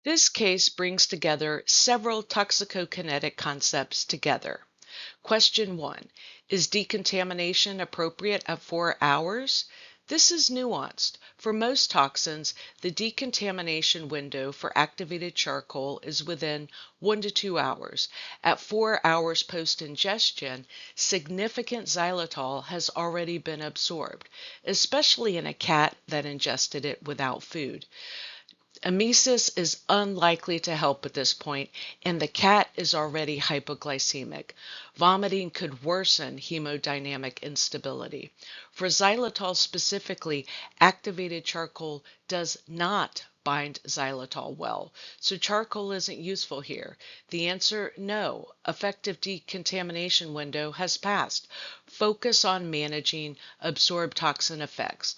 This case brings together several toxicokinetic concepts together. Question 1. Is decontamination appropriate at 4 hours? This is nuanced. For most toxins, the decontamination window for activated charcoal is within 1 to 2 hours. At 4 hours post-ingestion, significant xylitol has already been absorbed, especially in a cat that ingested it without food. Emesis is unlikely to help at this point, and the cat is already hypoglycemic. Vomiting could worsen hemodynamic instability. For xylitol specifically, activated charcoal does not bind xylitol well, so charcoal isn't useful here. The answer, no. Effective decontamination window has passed. Focus on managing absorbed toxin effects.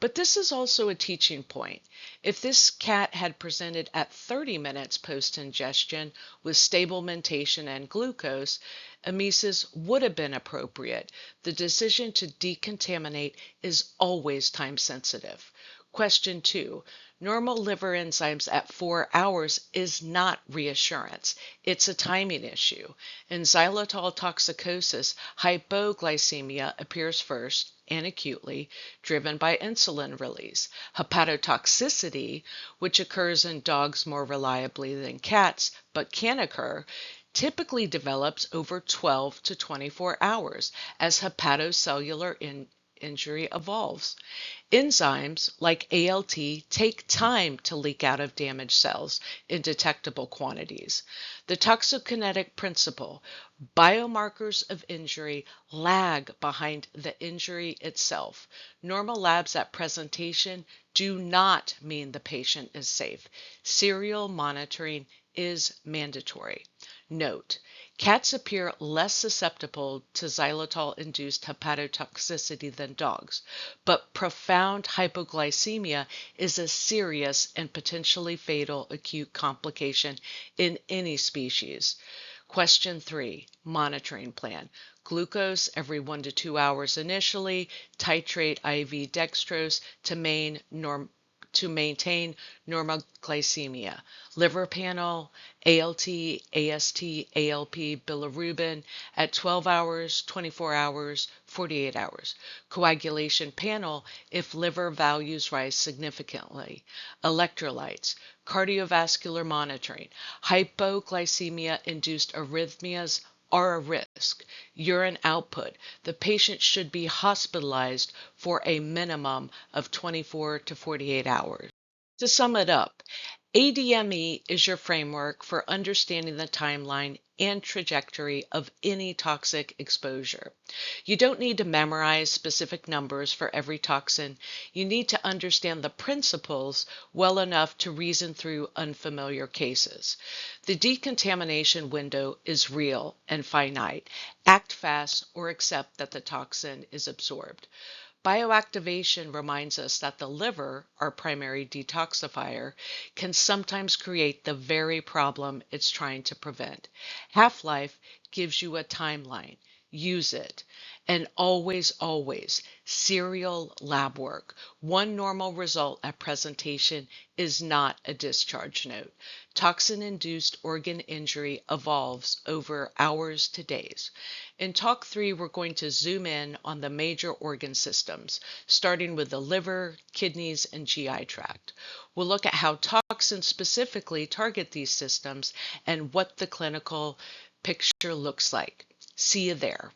But this is also a teaching point. If this cat had presented at 30 minutes post-ingestion with stable mentation and glucose, emesis would have been appropriate. The decision to decontaminate is always time sensitive. Question 2. Normal liver enzymes at 4 hours is not reassurance. It's a timing issue. In xylitol toxicosis, hypoglycemia appears first and acutely, driven by insulin release. Hepatotoxicity, which occurs in dogs more reliably than cats but can occur, typically develops over 12 to 24 hours as hepatocellular injury evolves. Enzymes like ALT take time to leak out of damaged cells in detectable quantities. The toxicokinetic principle: biomarkers of injury lag behind the injury itself. Normal labs at presentation do not mean the patient is safe. Serial monitoring is mandatory. Note: cats appear less susceptible to xylitol-induced hepatotoxicity than dogs, but profound hypoglycemia is a serious and potentially fatal acute complication in any species. Question 3. Monitoring plan. Glucose every 1 to 2 hours initially. Titrate IV dextrose to maintain normal glycemia. Liver panel, ALT, AST, ALP, bilirubin at 12 hours, 24 hours, 48 hours. Coagulation panel if liver values rise significantly. Electrolytes, cardiovascular monitoring. Hypoglycemia-induced arrhythmias are a risk. Urine output. The patient should be hospitalized for a minimum of 24 to 48 hours. To sum it up, ADME is your framework for understanding the timeline and trajectory of any toxic exposure. You don't need to memorize specific numbers for every toxin. You need to understand the principles well enough to reason through unfamiliar cases. The decontamination window is real and finite. Act fast or accept that the toxin is absorbed. Bioactivation reminds us that the liver, our primary detoxifier, can sometimes create the very problem it's trying to prevent. Half-life gives you a timeline. Use it. And always, always, serial lab work. One normal result at presentation is not a discharge note. Toxin-induced organ injury evolves over hours to days. In Talk 3, we're going to zoom in on the major organ systems, starting with the liver, kidneys, and GI tract. We'll look at how toxins specifically target these systems and what the clinical picture looks like. See you there.